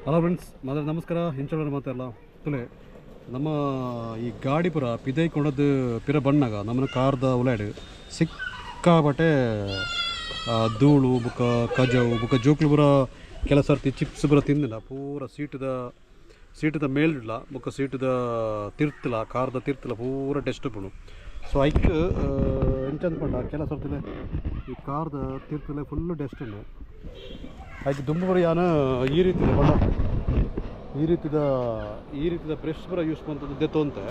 Hello friends, ನಮಸ್ಕಾರ. ಹಿಂಚೋಳರ ಮಾತೆಲ್ಲ ತುಲೆ ನಮ್ಮ ಈ ಗಾಡಿ ಪುರ ಪಿದೈಕೊಂಡದ್ದು ಪಿರ ಬಣ್ಣಗ ನಮ್ಮನ್ನ ಕಾರ್ದ ಉಲಾಡು ಸಿಕ್ಕಾಬಟ್ಟೆ ಧೂಳು ಬುಕ್ಕ ಕಜವು ಬುಕ್ಕ ಜೋಕ್ಲು ಪುರ ಕೆಲ ಸರ್ತಿ ಚಿಪ್ಸ್ ಪುರ ತಿಂದಿಲ್ಲ. ಪೂರ ಸೀಟದ ಮೇಲಿಡ್ಲ ಬುಕ್ಕ ಸೀಟದ ತಿರ್ತಲ ಕಾರ್ದ ತಿರ್ತಲ ಪೂರ ಟೆಸ್ಟ್ ಪುಣು. ಸೊ ಐಕ್ ಎಂಚಂದ ಪಂಡ ಕೆಲ ಸರ್ತಿಲೆ ಈ ಕಾರ್ದ ತಿರ್ತಲೆ ಫುಲ್ಲು ಡೆಸ್ಟ್ ಉಂಡು. ಐಕ್ ದುಂಬ ಪುರ ಯಾನ ಈ ರೀತಿ ಬಣ್ಣ ಈ ರೀತಿದ ಬ್ರಷ್ ಪುರ ಯೂಸ್ ಮಾಡ್ತದ್ದು ದೆತ್ತೊಂತೆ.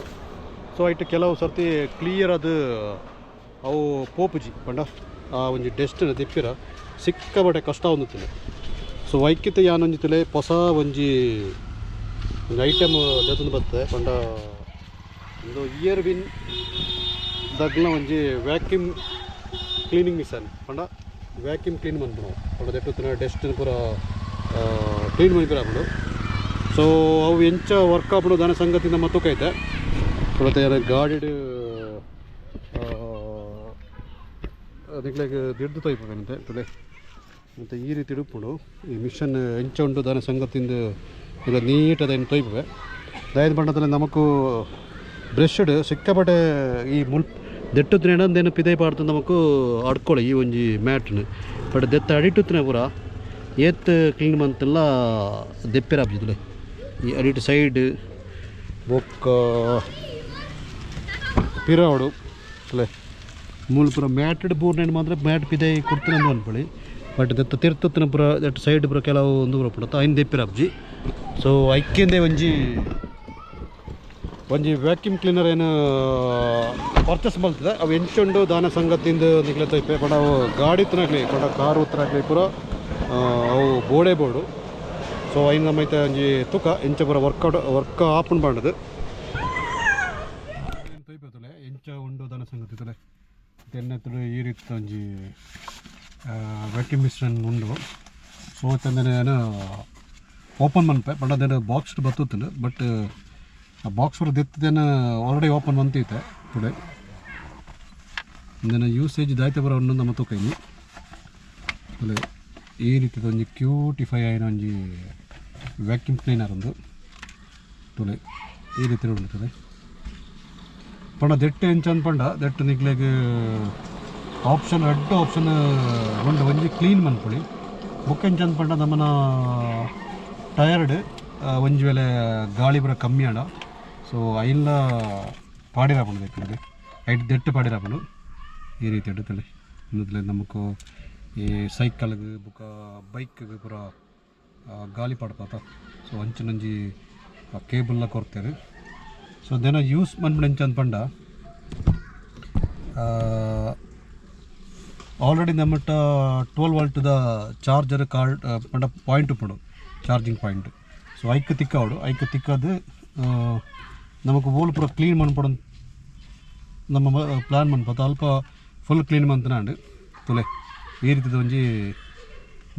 ಸೊ ಐಟ್ ಕೆಲವು ಸರ್ತಿ ಕ್ಲಿಯರ್ ಅದು ಅವು ಪೋಪುಜಿ ಪಂಡ ಆ ಒಂಜಿ ಡೆಸ್ಟ್ನ ತಿಪ್ಪಿರ ಸಿಕ್ಕಾಬಟ್ಟೆ ಕಷ್ಟ ಹೊಂದುತ್ತಿಲ್ಲ. ಸೊ ಐಕ್ಕಿತ ಯಾನೊಂಜಿತಲೆ ಹೊಸ ಒಂಜಿ ಐಟಮ್ ದೆತ್ತೊಂದು ಬರ್ತದೆ ಪಂಡ ಒಂದು ಇಯರ್ ಬಿನ್ ದಗ್ಲ ಒಂಜಿ ವ್ಯಾಕ್ಯೂಮ್ ಕ್ಲೀನಿಂಗ್ ಮಿಷನ್ ಪಂಡ ವ್ಯಾಕ್ಯೂಮ್ ಕ್ಲೀನ್ ಮಾಡ್ಬಿಡು ಪಂಡ ದೆಟ್ಟುತ್ತಿನ ಡೆಸ್ಟ್ನ ಪೂರ ಕ್ಲೀನ್ ಮಾಡಿಬಿಡ ಬಿಡು. ಸೊ ಅವು ಎಂಚ ವರ್ಕ್ ಆಗ್ಬಿಡು ದಾನ ಸಂಗತಿಯಿಂದ ಮತ್ತೊಕ್ಕೈತೆ ಮತ್ತೆ ಗಾಡಿಡ್ ಅದಕ್ಕೆ ದಿಡ್ದು ತೊಯ್ಬೇಕಂತೆ ತುಲೆ ಮತ್ತು ಈ ರೀತಿ ಇಡುಪುಡು ಈ ಮಿಷನ್ ಎಂಚ ಉಂಟು ದಾನ ಸಂಗತಿಯಿಂದ ಈಗ ನೀಟಾದ ಏನು ತೊಯ್ಬೆ ದಯದ ಬಣ್ಣದಲ್ಲಿ ನಮಕು ಬ್ರಷ್ಡ್ ಸಿಕ್ಕಾಪಟ್ಟೆ ಈ ದೆಟ್ಟುತ್ತಿನ ಏನಂದೇನು ಪಿದೈ ಪಾಡ್ತು ನಮಕು ಅಡ್ಕೊಳ್ಳಿ ಈ ಒಂಜಿ ಮ್ಯಾಟ್ನ ಬಟ್ ದೆತ್ತ ಅಡಿಟುತ್ತಿನ ಪೂರ ಏತ್ ಕ್ಲೀನ್ ಮಂತೆಲ್ಲ ದೆಪ್ಪೆರಾಬ್ಜಿದ್ಲೆ ಈ ಅಡಿಟ್ ಸೈಡ್ ಬೊಕ್ಕ ಪಿರಾವಡು ಅಲ್ಲೇ ಮೂಲ ಪುರ ಮ್ಯಾಟ್ಡ್ ಪೂರ್ಣ ಮಾತ್ರ ಮ್ಯಾಟ್ ಪಿದೈ ಕೊಡ್ತೀನಿ ಅಂದು ಅನ್ಕೊಳ್ಳಿ. ಬಟ್ ದೆತ್ತ ತಿರ್ತತ್ತಿನ ಪುರ ದಟ್ ಸೈಡ್ ಪುರ ಕೆಲವು ಒಂದು ಪುರ ಪುಡತ್ತ ಐನ್ ದೆಪ್ಪಿರಾಬ್ಜಿ. ಸೊ ಐಕ್ಕಿಂದೆ ಒಂಜಿ ವ್ಯಾಕ್ಯೂಮ್ ಕ್ಲೀನರ್ ಏನು ಪರ್ಚೇಸ್ ಮಾಡ್ತದೆ ಅವು ಎಂಚುಂಡು ದಾನ ಸಂಗತಿಯಿಂದ ನಿಗ್ಲೆ ತೈಪೆ ಬಟ್ ಅವು ಗಾಡಿ ತಿನ್ನಾಗಲಿ ಬಟ್ ಕಾರು ಉತ್ತರಾಗಲಿ ಪೂರ ಅವು ಬೋರ್ಡು. ಸೊ ಐನು ನಮ್ಮೈತೆ ಒಂಜಿ ತುಕ ಎಂಚ ಪೂರ ವರ್ಕ್ ಆಪನ್ ಮಾಡೋದು ತೈಪೇತಲೆ ಎಂಚ ಉಂಡು ದಾನ ಸಂಗತಿ ತಲೆ ತೆನ್ನೆತ್ತಲು ಈ ರೀತಿ ಒಂಜಿ ವ್ಯಾಕ್ಯೂಮ್ ಮಿಷನ್ ಉಂಡು. ಸೊ ತಂದೇನು ಓಪನ್ ಮನ್ಪೆ ಬಟ್ ಅದೇನು ಬಾಕ್ಸ್ ಬರ್ತುತ್ತಿಲ್ಲ ಬಟ್ ಆ ಬಾಕ್ಸ್ ಪೂರ ದೆತ್ತದೇನು ಆಲ್ರೆಡಿ ಓಪನ್ ಮಂತೈತೆ ಟುಡೇ ಇಂದೇನು ಯೂಸೇಜ್ ದಾಯ್ತ ಬರೋ ಒಂದು ನಮ್ಮ ತೂಕೈನಿ ಅಲ್ಲೇ ಈ ರೀತಿದ ಒಂಜಿ ಕ್ಯೂಟಿಫೈ ಆಯ್ನ ಒಂಜಿ ವ್ಯಾಕ್ಯೂಮ್ ಕ್ಲೀನರ್ ಒಂದು ತುಲೆ ಈ ರೀತಿ ಉಂಟುತ್ತದೆ ಪಂಡ ದೆಟ್ಟು ಎಂಚಂದ ಪಂಡ ದೆಟ್ಟು ನಿಗ್ಲೆಗ್ ಆಪ್ಷನ್ ರೆಡ್ ಆಪ್ಷನ್ ಉಂಡು ಒಂಜಿ ಕ್ಲೀನ್ ಮನ್ಪೊಳಿ ಬುಕ್ ಎಂಚಂದ ಪಂಡ ನಮ್ಮನ ಟಯರ್ಡ್ ಒಂಜಿ ವೇಳೆ ಗಾಳಿ ಪೂರ ಕಮ್ಮಿ ಆಡ. ಸೊ ಐಲ್ಲ ಪಾಡಿರಾಪುಂಡು ದೆಟ್ಟಿಗೆ ಐಟ್ ದೆಟ್ಟು ಪಾಡಿರಾಪುಂಡು ಈ ರೀತಿ ಇಡುತ್ತಲೆ ಇನ್ನುತ್ತಲೆ ನಮಕು ಈ ಸೈಕಲ್ಗೆ ಬುಕ್ಕ ಬೈಕ್ಗೆ ಪೂರ ಗಾಳಿ ಪಾಡ್ಪಾತ. ಸೊ ಅಂಚಿನೊಂಜಿ ಕೇಬಲ್ನ ಕೊಡ್ತೇವೆ. ಸೊ ದೆನ ಯೂಸ್ ಮನ್ಬಿಡು ಎಂಚಂದ ಪಂಡ ಆಲ್ರೆಡಿ ನಮ್ಮಟ್ಟ 12 ವೋಲ್ಟ್ದ ಚಾರ್ಜರ್ ಕಾರ್ಡ್ ಪಂಡ ಪಾಯಿಂಟ್ ಉಪ್ಪುಡು ಚಾರ್ಜಿಂಗ್ ಪಾಯಿಂಟ್. ಸೊ ಐಕ್ ತಿಕ್ಕವಡು ಐಕ್ ತಿಕ್ಕದು ನಮಕ್ ಓಲ್ ಪೂರ ಕ್ಲೀನ್ ಮನ್ಪಡು ನಮ್ಮ ಪ್ಲ್ಯಾನ್ ಮನ್ಪತ್ತ ಅಲ್ಪ ಫುಲ್ ಕ್ಲೀನ್ ಮಂತನಾಂಡು ತುಲೆ ಈ ರೀತಿದ ಒಂಜಿ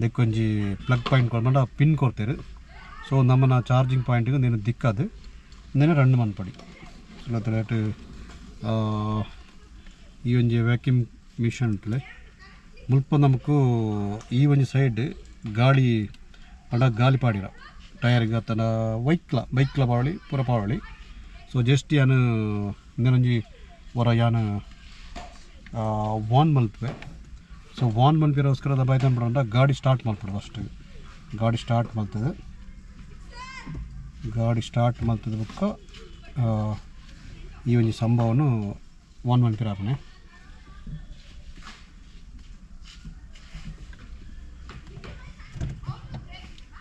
ದೆಕ್ಕೊಂಜಿ ಪ್ಲಗ್ ಪಾಯಿಂಟ್ ಕೊಡ್ಮಂಡ ಪಿನ್ ಕೊಡ್ತೇರು. ಸೊ ನಮ್ಮನ ಚಾರ್ಜಿಂಗ್ ಪಾಯಿಂಟ್ಗೆ ನೀನು ದಿಕ್ಕದು ನೀನು ರನ್ ಮನ್ಪಡಿ ತುಲೆ ಈ ಒಂಜಿ ವ್ಯಾಕ್ಯೂಮ್ ಮಿಷನ್ ಉಂಟುಲೆ ಮುಲ್ಪ ನಮಕು ಈ ಒಂಜಿ ಸೈಡ್ ಗಾಳಿ ಪಂಡ ಗಾಳಿ ಪಾಡಿರ ಟಯರ್ಗೆ ಅತ್ತನ ಬೈಕ್ಲ ಪಾವಳಿ ಪೂರ ಪಾವಳಿ. ಸೊ ಜಸ್ಟ್ ಯಾನು ಇನ್ನೊಂಜಿ ಹೊರ ಯಾನು ವಾನ್ ಮಲ್ಪೆ. ಸೊ ವಾನ್ ಮಲ್ಪಿರೋಸ್ಕರ ಬೈತ ಬಿಡೋಣ ಗಾಡಿ ಸ್ಟಾರ್ಟ್ ಮಾಡ್ಬಿಡೋದು ಅಷ್ಟು ಗಾಡಿ ಸ್ಟಾರ್ಟ್ ಮಾಡ್ತದೆ ಬುಕ್ಕ ಈ ಒಂಜಿ ಸಂಭವನು ವಾನ್ ಮಲ್ಪಿರಾಪನೆ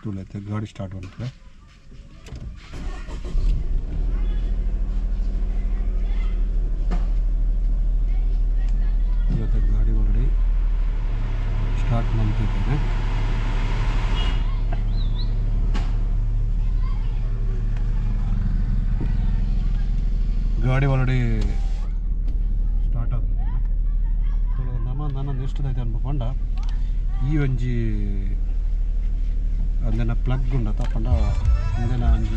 ತುಳೈತೆ ಗಾಡಿ ಸ್ಟಾರ್ಟ್ ಮಾಡ್ತದೆ. ಇವತ್ತು ಗಾಡಿ ಒಳಗಡೆ ಸ್ಟಾರ್ಟ್ ಮಾಡ್ತಿದ್ದೇನೆ. ಗಾಡಿ ಒಳಗಡೆ ಸ್ಟಾರ್ಟ್ ಆಗ್ತದೆ. ನನ್ನ ಎಷ್ಟದೈತೆ ಅನ್ಕೊಂಡ ಈ ಒಂಜಿ ಅಂದೇನ ಪ್ಲಗ್ ಉಂಡ ತಪ್ಪಂಡ ಅಂದೇನ ಒಂಜಿ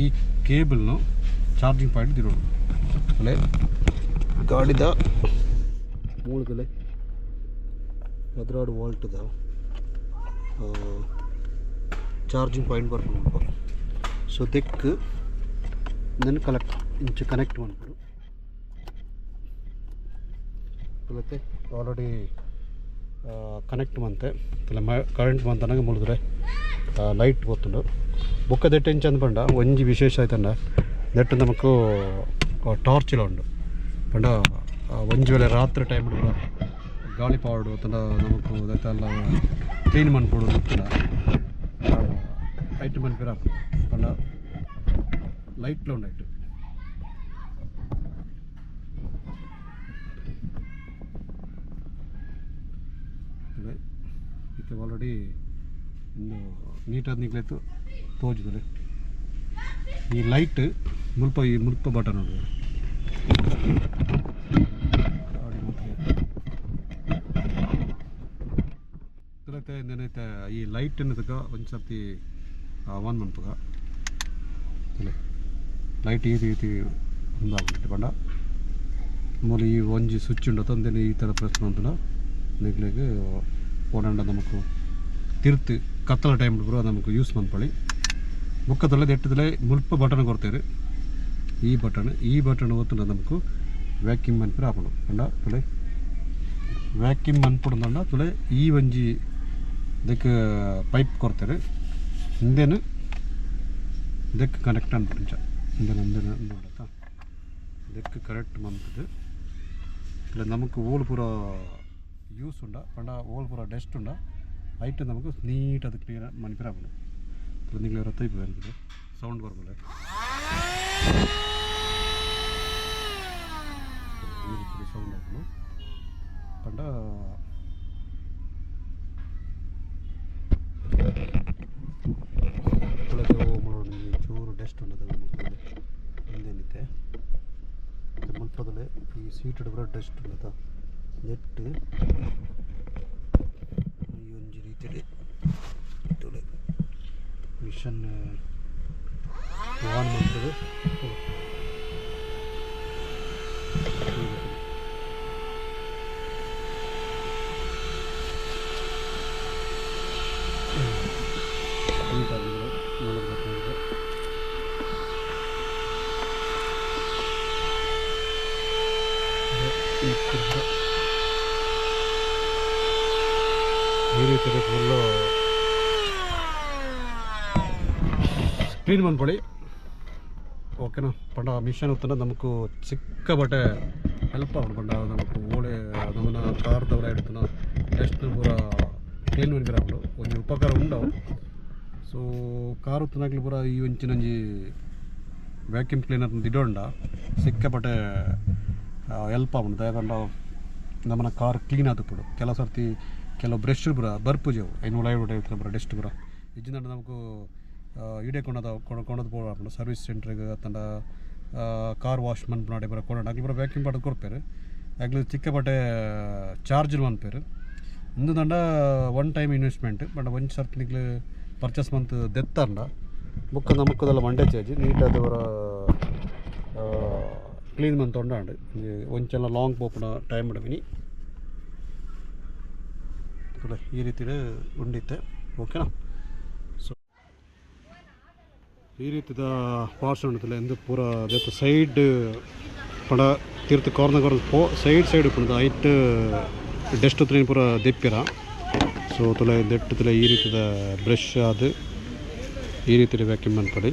ಈ ಕೇಬಲ್ನು ಚಾರ್ಜಿಂಗ್ ಪಾಯಿಂಟ್ ತಿರೋಡು ಅಲ್ಲೇ ಗಾಡಿದ ಮೂಲದಲ್ಲೇ ಎದುರಾಡು ವೋಲ್ಟ್ದ ಚಾರ್ಜಿಂಗ್ ಪಾಯಿಂಟ್ ಬರ್ಕೊಂಡು ಸೊ ದಿಕ್ಕು ನನ್ನ ಕನೆಕ್ಟ್ ಮಾಡ್ಬೋದು ಮತ್ತೆ ಆಲ್ರೆಡಿ ಕನೆಕ್ಟ್ ಮಂತೆ ಕರೆಂಟ್ ಬಂತನಾಗ ಮುಳಿದ್ರೆ ಲೈಟ್ ಗೊತ್ತುಂಡು ಬೊಕ್ಕ ದೆಟ್ಟು ಎಂಚ ಅಂದ್ಪಂಡ ಒಂಜಿ ವಿಶೇಷ ಆಯ್ತಂಡ ನೆಟ್ಟು ನಮಕ್ ಟಾರ್ಚಿಲ ಉಂಡು ಪಂಡ ಒಂಜಿ ವೇಳೆ ರಾತ್ರಿ ಟೈಮ್ ಗಾಳಿ ಪಾಡು ತಂಡ ನಮಕ್ ದೆಲ್ಲ ಕ್ಲೀನ್ ಮನ್ಪೋಡು ಗೊತ್ತಿಲ್ಲ ಐಟ್ ಮನ್ಪಿರ ಪಂಡ ಲೈಟ್ಲ ಉಂಡು ಐಟು ಇದು ಆಲ್ರೆಡಿ ಇನ್ನು ನೀಟಾದ ನಿಗ್ಲಾಯ್ತು ತೋಜಿದ್ರೆ ಈ ಲೈಟ್ ಮುಲ್ಪ ಬಟನ್ ಉಂಟು ನೆನೈತೆ ಈ ಲೈಟ್ ಅನ್ನೋದಕ್ಕ ಒಂದು ಸರ್ತಿ ಆನ್ ಮನ್ಪಗ ಲೈಟ್ ಈ ರೀತಿ ಒಂದಾಗ್ಬಿಟ್ಟು ಬಂಡ ಮೂಲ ಈ ಒಂಜಿ ಸ್ವಿಚ್ ಉಂಡು ತಂದೇನೆ ಈ ಥರ ಪ್ರೆಸ್ ಮಾಡ್ತಾನೆ ನಿಗ್ಲಿಗೆ ಓಡಾಂಡ ನಮಕ್ ತಿರ್ತು ಕತ್ತಲ ಟೈಮ್ ಬರೋ ನಮಕ್ ಯೂಸ್ ಮಾಡ್ಕೊಳ್ಳಿ ಮುಖದಲ್ಲೇ ಎಟ್ಟದಲ್ಲೇ ಮುಲ್ಪ ಬಟನ್ ಕೊಡ್ತೇವೆ ಈ ಬಟನ್ ಓದ್ತಂಡ ನಮಕ್ ವ್ಯಾಕ್ಯೂಮ್ ಮನ್ಪಿರ ಹಾಕೊಂಡು ಕಂಡ ತುಳೆ ವ್ಯಾಕ್ಯೂಮ್ ಮನ್ಪುಡಂಡ ತುಳೆ ಈ ಒಂಜಿ ಇದಕ್ಕೆ ಪೈಪ್ ಕೊಡ್ತಾರೆ ಹಿಂದೇನು ಇದಕ್ಕೆ ಕನೆಕ್ಟ್ ಅನ್ಪಂಚ ಹಿಂದೆ ನೋಡತ್ತ ಇದಕ್ಕೆ ಕರೆಕ್ಟ್ ಮಂತದ್ದು ಇಲ್ಲ ನಮಕ್ ಓಲ್ ಪೂರ ಯೂಸ್ ಉಂಡ ಪಂಡ ಓಲ್ ಪೂರ ಡೆಸ್ಟ್ ಉಂಡ ಐಟ್ ನಮಕ್ ನೀಟ್ ಅದು ಕ್ಲಿಯರ್ ಮನ್ಪಿರ ಹಾಕೊಂಡು ನಿಗ್ಲ ಇರತ್ತೆ ಇಬ್ಬರು ಸೌಂಡ್ ಬರ್ಬೋದು ಸೌಂಡ್ ಹಾಕೊಂಡು ಪಂಡ ಚೂರು ಡೆಸ್ಟ್ ಉಂಡದ ಹಿಂದೇನಿತ್ತೆ ಮುಲ್ಪದಲ್ಲೇ ಈ ಸೀಟ್ ಬರೋ ಡೆಸ್ಟ್ ಉಂಡದ ನೆಟ್ಟು ಈ ಒಂಜಿ ರೀತಿಯಲ್ಲಿ ತುಳೆ ಮಿಷನ್ ಆನ್ ಮಾಡ್ತದೆ ಈ ರೀತಿ ಫುಲ್ಲು ಕ್ಲೀನ್ ಮಾಡ್ಕೊಳ್ಳಿ ಓಕೆನಾ ಪಂಡ ಮಿಷನ್ ಹೊತ್ತಂಡ ನಮಕ್ ಸಿಕ್ಕಾಬಟ್ಟೆ ಹೆಲ್ಪ್ ಆಗೋದು ಪಂಡ ನಮಕ್ ಓಳೆ ನಮ್ಮನ್ನ ಕಾರ್ದವರ ಹಿಡ್ತಾನ ಡೆಸ್ಟ್ ಪೂರ ಕ್ಲೀನ್ ಮಾಡ್ಬಿಡೋದು ಒಂದು ಉಪಕಾರ ಉಂಡವು ಸೊ ಕಾರ್ ಹೊತ್ತನಾಗ್ಲಿ ಪೂರ ಈ ಒಂಚಿನಂಜಿ ವ್ಯಾಕ್ಯೂಮ್ ಕ್ಲೀನರ್ ದಿಡೋಂಡ ಸಿಕ್ಕಾಬಟ್ಟೆ ಹೆಲ್ಪ್ ಆಗೋದು ದಯದಂಡ ನಮ್ಮನ್ನ ಕಾರ್ ಕ್ಲೀನ್ ಆತುಪಡು ಕೆಲವು ಸರ್ತಿ ಕೆಲವು ಬ್ರಷ್ ಬರ ಬರ್ಪುಜವು ಐನೂರು ಲೈವ್ ಇರ್ತಾರೆ ಬರ ಡೆಸ್ಟ್ ಬರ ಇಜ್ಜಿಂದ ನಮಗೂ ಇಡೇ ಕೊಂಡದು ಪೋಡ ಸರ್ವಿಸ್ ಸೆಂಟ್ರಿಗೆ ತಂಡ ಕಾರ್ ವಾಶ್ ಮನ್ಪುನಾಡೆ ಬರ ಕೊಂಡ ಆಗ್ಲಿ ಬರ ವ್ಯಾಕ್ಯೂಮ್ ಪಡೆದು ಕೊಡ್ಪೇರು ಆಗ್ಲಿ ಚಿಕ್ಕಪಟ್ಟೆ ಚಾರ್ಜ್ ಮನ್ಪೇರು ಇಂದು ದಂಡ ಒನ್ ಟೈಮ್ ಇನ್ವೆಸ್ಟ್ಮೆಂಟ್ ಬಟ್ ಒಂದು ಸರ್ತಿ ನಿಗ್ಲು ಪರ್ಚೇಸ್ ಮಂತ್ ದೆತ್ತಂಡ ಬುಕ್ಕ ನಮಕ್ಕದೆಲ್ಲ ಮಂಡೆ ಚಾರ್ಜ್ ನೀಟಾದ ಅವರ ಕ್ಲೀನ್ ಮಂತ್ ಉಂಡಾಂಡು ಒಂಚೆಲ್ಲ ಲಾಂಗ್ ಪೋಪುನ ಟೈಮ್ ಬಿಡವಿನಿ ಈ ರೀತಿ ಉಂಡಿತ್ತೆ ಓಕೆನಾ ಸೊ ಈ ರೀತಿದ ಪಾರ್ಟ್ಸ್ ಉಂಟಲ್ಲ ಎಂದು ಪೂರ ಅದಕ್ಕೆ ಸೈಡ್ ಪಡ ತೀರ್ಥ ಕಾರ್ನರ್ ಸೈಡ್ ಪುಣದ ಐಟ್ ಡೆಸ್ಟ್ ಹತ್ರ ಪೂರ ದೆಪ್ಪಿರ ಸೊ ತುಲೆ ದೆಟ್ಟು ತುಲೆ ಈ ರೀತಿದ ಬ್ರಷ್ ಅದು ಈ ರೀತಿ ವ್ಯಾಕ್ಯೂಮ್ ಅನ್ಪಡಿ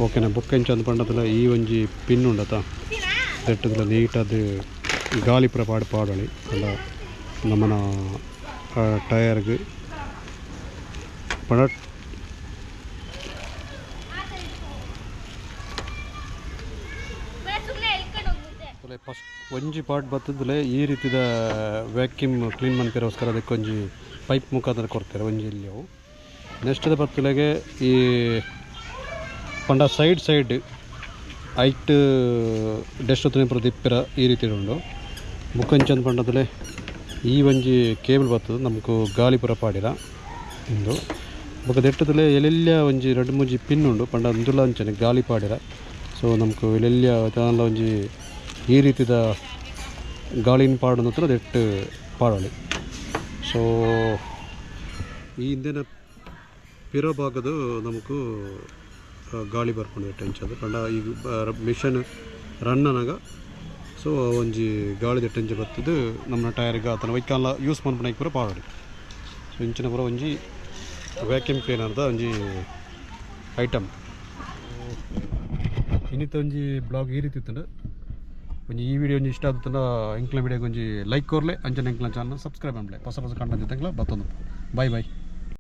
ಓಕೆನಾ ಬುಕ್ ಎಂಚ ಅಂದ್ಪಂಡದಲ್ಲ ಈ ಒಂಜಿ ಪಿನ್ ಉಂಡತ ದೆಟ್ಟದಲ್ಲ ನೀಟಾದ ಗಾಳಿ ಪೂರ ಪಾಡಳಿ ಅಲ್ಲ ನಮ್ಮನ ಟಯರ್ಗೆ ಪಡ ಫಸ್ಟ್ ಒಂಜಿ ಪಾರ್ಟ್ ಬರ್ತದಲ್ಲೇ ಈ ರೀತಿದ ವ್ಯಾಕ್ಯೂಮ್ ಕ್ಲೀನ್ ಮನ್ಪಿರೋಸ್ಕರ ಅದಕ್ಕೆ ಒಂಜಿ ಪೈಪ್ ಮುಖಾಂತರ ಕೊಡ್ತಾರೆ ಒಂಜಿ ಇಲ್ಲಿ ಅವು ನೆಕ್ಸ್ಟ್ ಬರ್ತಲೆಗೆ ಈ ಪಂಡ ಸೈಡ್ ಐಟ್ ಡೆಸ್ಟ್ ಹೊತ್ತಿನ ಪುರ ದಿಪ್ಪಿರ ಈ ರೀತಿ ಉಂಡು ಮುಖಂಚಂದ ಪಂಡದಲ್ಲೇ ಈ ಒಂಜಿ ಕೇಬಲ್ ಬರ್ತದೆ ನಮಕ್ ಗಾಳಿ ಪೂರ ಪಾಡಿರ ಇಂದು ಬೊಕ ದೆಟ್ಟದಲ್ಲೇ ಎಲ್ಲೆಲ್ಲ ಒಂಜಿ 2-3 ಪಿನ್ ಉಂಡು ಪಂಡ ಅಂದುಲ ಅಂಚನೆ ಗಾಳಿ ಪಾಡಿರ ಸೊ ನಮಕ್ ಎಲ್ಲೆಲ್ಲ ತಾನಲ್ಲ ಒಂಜಿ ಈ ರೀತಿದ ಗಾಳಿನ ಪಾಡು ಹತ್ರ ದೆಟ್ಟು ಪಾಡೋಳಿ ಸೊ ಈ ಹಿಂದಿನ ಪಿರ ಭಾಗದ ನಮಗೂ ಗಾಳಿ ಬರ್ಕೊಂಡು ಟೆಂಚದು ಪಂಡ ಈಗ ಮಿಷನ್ ರನ್ ಅನಾಗ ಸೊ ಒಂಜಿ ಗಾಳಿದ ಟೆಂಚ ಬರ್ತದೆ ನಮ್ಮ ಟೈರ್ಗೆ ಆತನ ವೈಕಾಲ ಯೂಸ್ ಮಾಡ್ಬಿಟ್ಟು ಪೂರ ಪಾಡಿ ಸೊ ಇಂಚಿನ ಪೂರ ಒಂಜಿ ವ್ಯಾಕ್ಯೂಮ್ ಕ್ಲೀನರ್ದ ಒಂಜಿ ಐಟಮ್ ಇನ್ನಿತ್ತ ಒಂಜಿ ಬ್ಲಾಗ್ ಈ ರೀತಿ ಇತ್ತು ಒಂಜಿ ಈ ವಿಡಿಯೋ ಒಂಜಿ ಇಷ್ಟ ಆಗುತ್ತಂಡ ಎಂಕ್ಲ ವಿಡಿಯೋಗೆ ಒಂಜಿ ಲೈಕ್ ಕೊರ್ಲೆ ಅಂಚನೆ ಎಂಕ್ಲ ಚಾನಲ್ ಸಬ್ಸ್ಕ್ರೈಬ್ ಮಾಡಲೆ ಹೊಸ ಕಂಟೆಂಟ್ ಜೊತೆಗೆ ಬರ್ತೊಂದು ಬಾಯ್ ಬಾಯ್.